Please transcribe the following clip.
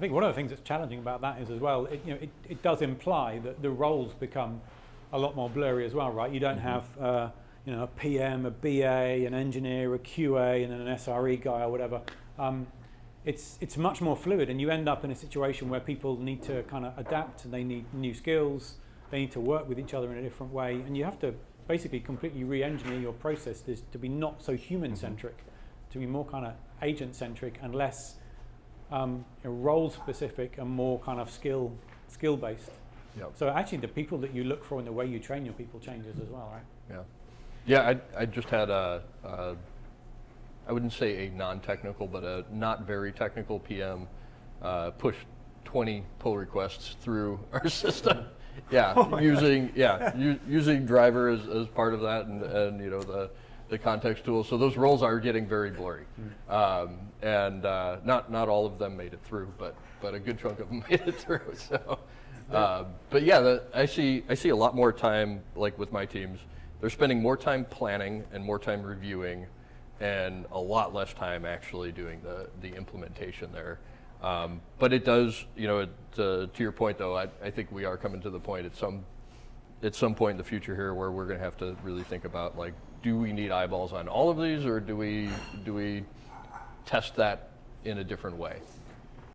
think one of the things that's challenging about that is as well, it does imply that the roles become a lot more blurry as well, right? You don't have a PM, a BA, an engineer, a QA, and then an SRE guy or whatever. It's much more fluid, and you end up in a situation where people need to kind of adapt, and they need new skills, they need to work with each other in a different way, and you have to basically completely re-engineer your process to be not so human-centric, to be more kind of agent-centric and less role-specific and more kind of skill-based. Yep. So actually the people that you look for and the way you train your people changes as well, right? Yeah, I just had I wouldn't say a non-technical, but a not very technical PM push 20 pull requests through our system. Using Driver as part of that, and the context tool. So those roles are getting very blurry, and not all of them made it through, but a good chunk of them made it through. So, but yeah, I see a lot more time, like with my teams, they're spending more time planning and more time reviewing, and a lot less time actually doing the implementation there. But it does, to your point though, I think we are coming to the point at some point in the future here where we're going to have to really think about, like, do we need eyeballs on all of these, or do we test that in a different way?